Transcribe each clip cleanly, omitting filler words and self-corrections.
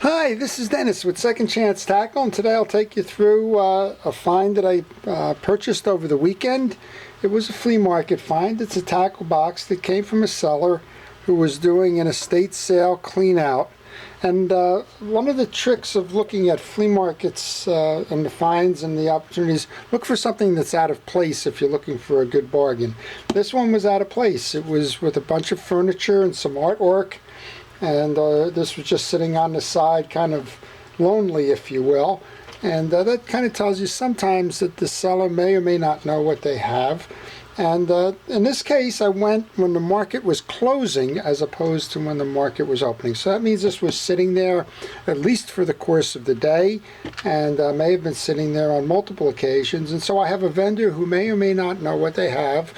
Hi, this is Dennis with Second Chance Tackle, and today I'll take you through a find that I purchased over the weekend. It was a flea market find. It's a tackle box that came from a seller who was doing an estate sale clean out. And one of the tricks of looking at flea markets and the finds and the opportunities, look for something that's out of place if you're looking for a good bargain. This one was out of place. It was with a bunch of furniture and some artwork. And this was just sitting on the side, kind of lonely, if you will. And that kind of tells you sometimes that the seller may or may not know what they have. And in this case, I went when the market was closing as opposed to when the market was opening. So that means this was sitting there at least for the course of the day, and may have been sitting there on multiple occasions. And so I have a vendor who may or may not know what they have,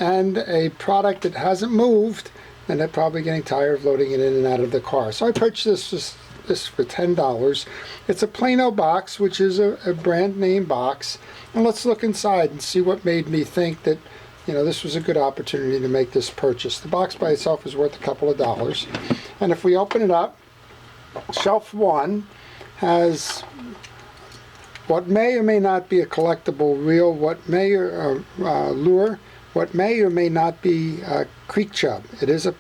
and a product that hasn't moved, and they're probably getting tired of loading it in and out of the car. So I purchased this for $10. It's a Plano box, which is a brand name box. And let's look inside and see what made me think that, you know, this was a good opportunity to make this purchase. The box by itself is worth a couple of dollars. And if we open it up, shelf one has what may or may not be a collectible reel, what may lure, what may or may not be creek chub. It is a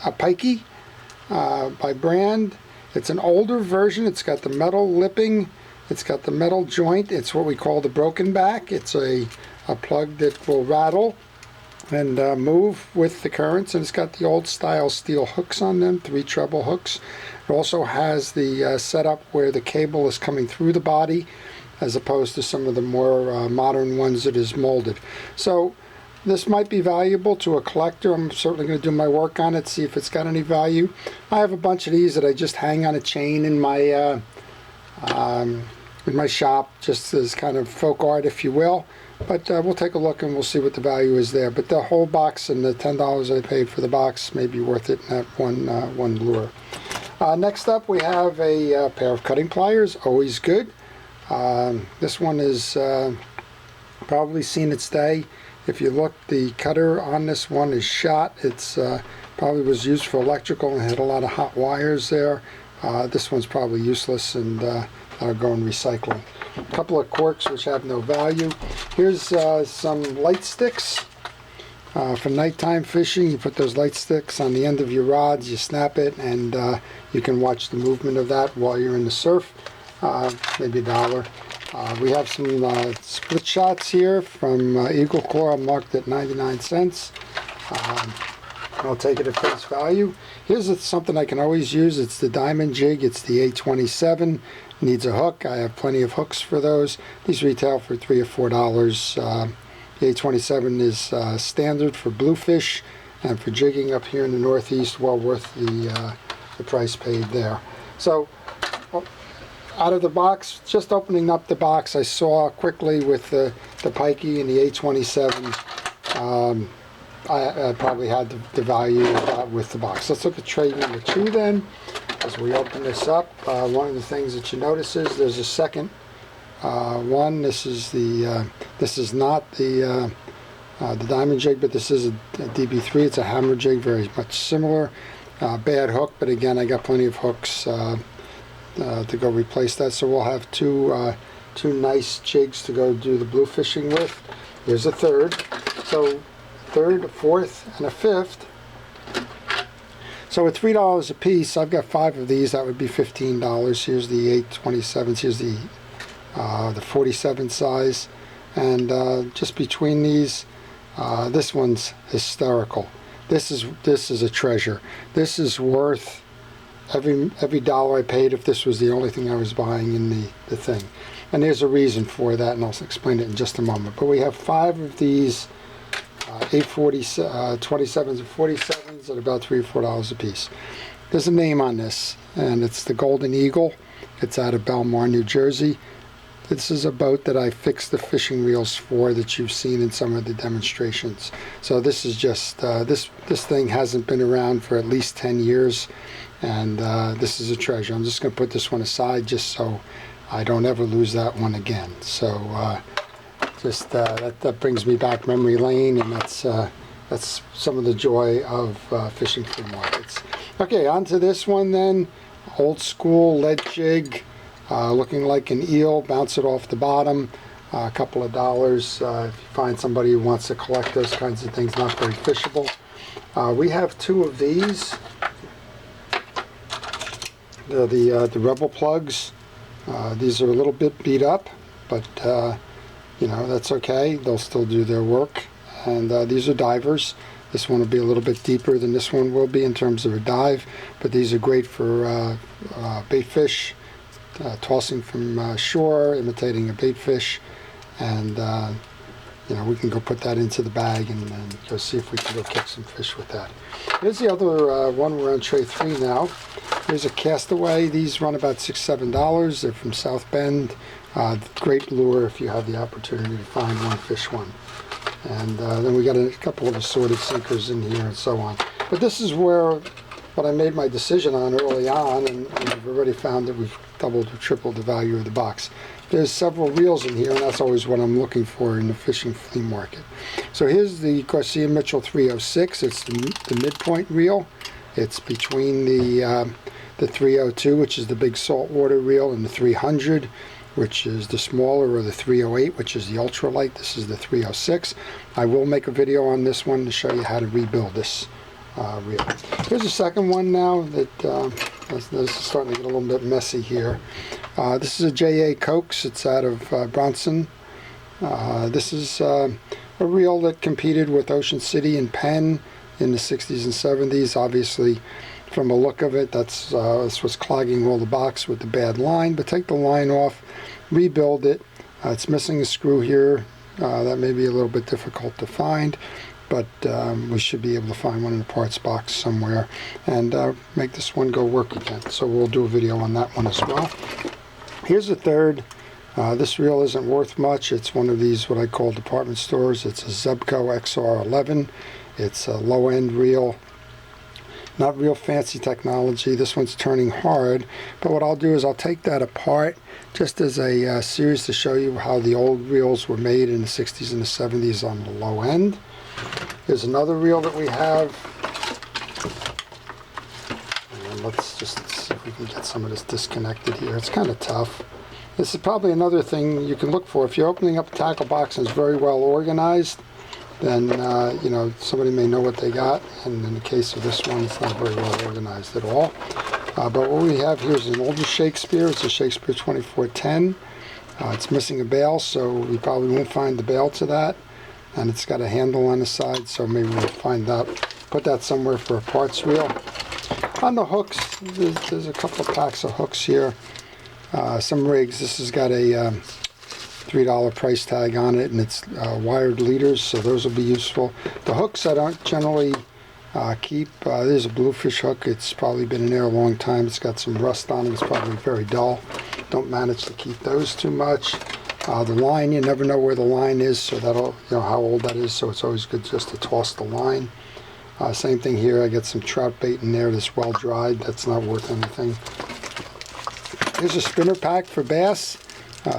pikey by brand. It's an older version. It's got the metal lipping. It's got the metal joint. It's what we call the broken back. It's a plug that will rattle and move with the currents, and it's got the old style steel hooks on them, 3 treble hooks. It also has the setup where the cable is coming through the body, as opposed to some of the more modern ones that is molded. So this might be valuable to a collector. I'm certainly going to do my work on it, see if it's got any value. I have a bunch of these that I just hang on a chain in my shop, just as kind of folk art, if you will. But we'll take a look and we'll see what the value is there. But the whole box and the $10 I paid for the box may be worth it in that one lure. Next up, we have a pair of cutting pliers, always good. This one is probably seen its day. If you look, the cutter on this one is shot. It's probably was used for electrical and had a lot of hot wires there. This one's probably useless and that'll go in recycling. A couple of corks which have no value. Here's some light sticks for nighttime fishing. You put those light sticks on the end of your rods, you snap it, and you can watch the movement of that while you're in the surf. Maybe $1. We have some split shots here from Eagle Claw, marked at 99 cents. I'll take it at face value. Here's something I can always use. It's the diamond jig. It's the A27. Needs a hook. I have plenty of hooks for those. These retail for $3 or $4. The A27 is standard for bluefish and for jigging up here in the Northeast. Well worth the price paid there. So out of the box, just opening up the box, I saw quickly with the pikey and the A27, I probably had the value with the box. Let's look at trade number 2 then. As we open this up, one of the things that you notice is there's a second one. This is not the diamond jig, but this is a DB3. It's a hammer jig, very much similar. Bad hook, but again, I got plenty of hooks to go replace that. So we'll have two nice jigs to go do the blue fishing with. Here's a third. So third, a fourth, and a fifth. So at $3 a piece, I've got 5 of these. That would be $15. Here's the 827s. Here's the 47 size, and just between these, this one's hysterical. This is a treasure. This is worth every dollar I paid if this was the only thing I was buying in the thing. And there's a reason for that, and I'll explain it in just a moment. But we have 5 of these 27s and 47s at about $3 or $4 a piece. There's a name on this, and it's the Golden Eagle. It's out of Belmar, New Jersey. This is a boat that I fixed the fishing reels for that you've seen in some of the demonstrations. So this is just, this thing hasn't been around for at least 10 years, and this is a treasure. I'm just going to put this one aside just so I don't ever lose that one again. So that brings me back memory lane, and that's some of the joy of fishing flea markets. Okay, on to this one then. old school lead jig, looking like an eel. Bounce it off the bottom. A couple of dollars if you find somebody who wants to collect those kinds of things. Not very fishable. We have two of these. They're the Rebel plugs. These are a little bit beat up, but you know, that's okay. They'll still do their work. And these are divers. This one will be a little bit deeper than this one will be in terms of a dive, but these are great for bait fish, tossing from shore, imitating a bait fish, and you know, we can go put that into the bag and go see if we can go catch some fish with that. Here's the other one. We're on tray 3 now. Here's a Castaway. These run about $6-7. They're from South Bend. Great lure if you have the opportunity to find one, fish one. And then we got a couple of assorted sinkers in here and so on. But this is where what I made my decision on early on, and we've already found that we've doubled or tripled the value of the box. There's several reels in here, and that's always what I'm looking for in the fishing flea market. So here's the Garcia Mitchell 306. It's the midpoint reel. It's between the 302, which is the big saltwater reel, and the 300, which is the smaller, or the 308, which is the ultralight. This is the 306. I will make a video on this one to show you how to rebuild this reel. Here's a second one now that this is starting to get a little bit messy here. This is a J.A. Cokes. It's out of Bronson. This is a reel that competed with Ocean City and Penn in the 60s and 70s. Obviously, from the look of it, that's what's clogging all the box with the bad line. But take the line off, rebuild it. It's missing a screw here. That may be a little bit difficult to find, but we should be able to find one in the parts box somewhere and make this one go work again. So we'll do a video on that one as well. Here's a third. This reel isn't worth much. It's one of these what I call department stores. It's a Zebco XR11. It's a low-end reel. Not real fancy technology. This one's turning hard, but what I'll do is I'll take that apart just as a series to show you how the old reels were made in the 60s and the 70s on the low end. Here's another reel that we have. And let's just see if we can get some of this disconnected here. It's kind of tough. This is probably another thing you can look for. If you're opening up a tackle box and it's very well organized, then you know, somebody may know what they got, and in the case of this one, it's not very well organized at all. But what we have here is an older Shakespeare. It's a Shakespeare 2410. It's missing a bail, so we probably won't find the bail to that, and it's got a handle on the side, so maybe we'll find that, put that somewhere for a parts reel. On the hooks, there's a couple of packs of hooks here. Some rigs. This has got a $3 price tag on it, and it's wired leaders, so those will be useful. The hooks I don't generally keep. There's a bluefish hook. It's probably been in there a long time. It's got some rust on it. It's probably very dull. Don't manage to keep those too much. The line, you never know where the line is, so that'll, you know, how old that is, so it's always good just to toss the line. Same thing here. I get some trout bait in there that's well dried. That's not worth anything. Here's a spinner pack for bass.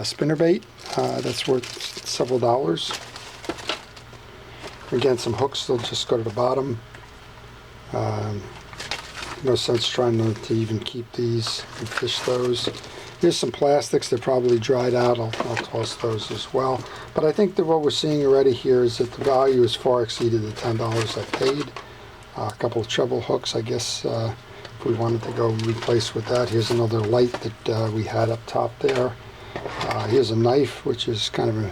Spinner bait. That's worth several dollars. Again, some hooks, they'll just go to the bottom. No sense trying to even keep these and fish those. Here's some plastics, they're probably dried out. I'll toss those as well. But I think that what we're seeing already here is that the value has far exceeded the $10 I paid. A couple of treble hooks, I guess, if we wanted to go replace with that. Here's another light that we had up top there. Here's a knife, which is kind of an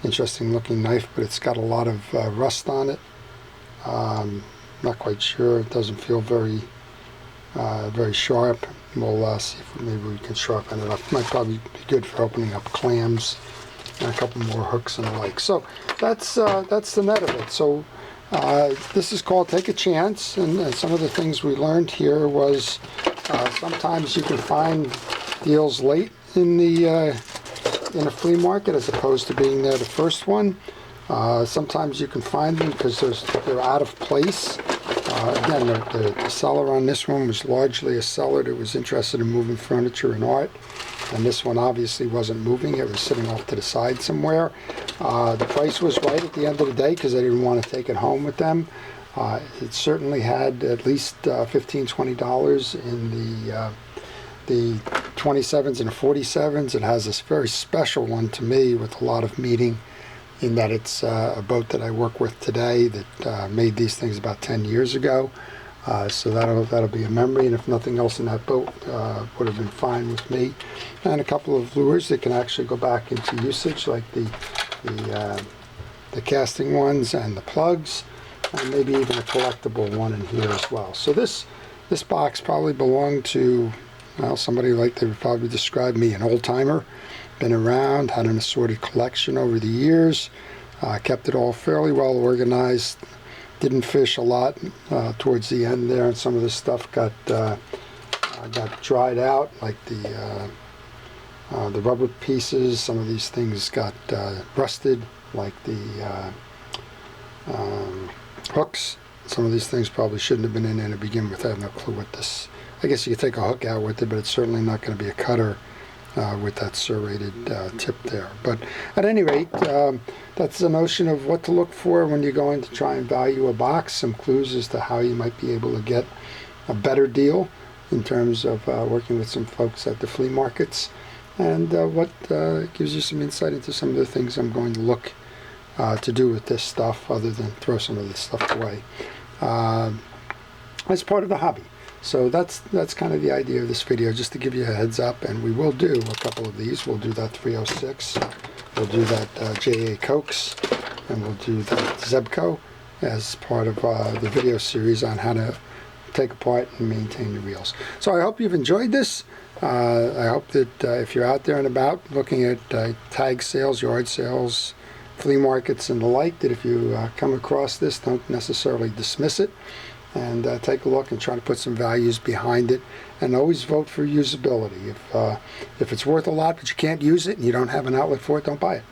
interesting looking knife, but it's got a lot of rust on it. Not quite sure. It doesn't feel very sharp. We'll see if maybe we can sharpen it up. Might probably be good for opening up clams and a couple more hooks and the like. So that's the net of it. So this is called Take a Chance, and some of the things we learned here was sometimes you can find deals late in a flea market as opposed to being there the first one. Sometimes you can find them because they're out of place. Again, the seller on this one was largely a seller that was interested in moving furniture and art, and this one obviously wasn't moving. It was sitting off to the side somewhere. The price was right at the end of the day because they didn't want to take it home with them. It certainly had at least $15–20 in the 27s and the 47s. It has this very special one to me with a lot of meaning, in that it's a boat that I work with today that made these things about 10 years ago. So that'll be a memory, and if nothing else in that boat would have been fine with me. And a couple of lures that can actually go back into usage, like the casting ones and the plugs, and maybe even a collectible one in here as well. So this box probably belonged to, well, somebody like they would probably describe me, an old timer. Been around, had an assorted collection over the years, kept it all fairly well organized. Didn't fish a lot towards the end there, and some of this stuff got dried out, like the rubber pieces. Some of these things got rusted, like the hooks. Some of these things probably shouldn't have been in there to begin with. I have no clue what this. I guess you could take a hook out with it, but it's certainly not going to be a cutter with that serrated tip there. But at any rate, that's the notion of what to look for when you're going to try and value a box. Some clues as to how you might be able to get a better deal in terms of working with some folks at the flea markets, and what gives you some insight into some of the things I'm going to look to do with this stuff, other than throw some of this stuff away as part of the hobby. So that's kind of the idea of this video, just to give you a heads up. And we will do a couple of these. We'll do that 306, we'll do that JA Cokes, and we'll do that Zebco as part of the video series on how to take apart and maintain your reels. So I hope you've enjoyed this. I hope that if you're out there and about looking at tag sales, yard sales, flea markets and the like, that if you come across this, don't necessarily dismiss it, and take a look and try to put some values behind it, and always vote for usability. If it's worth a lot but you can't use it and you don't have an outlet for it, don't buy it.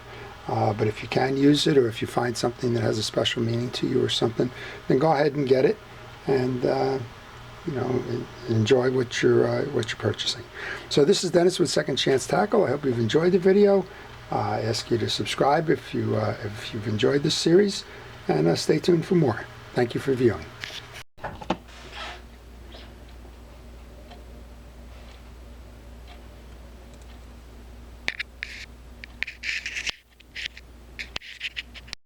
But if you can use it, or if you find something that has a special meaning to you or something, then go ahead and get it, and you know, enjoy what you're purchasing. So this is Dennis with Second Chance Tackle. I hope you've enjoyed the video. I ask you to subscribe if you've enjoyed this series, and stay tuned for more. Thank you for viewing.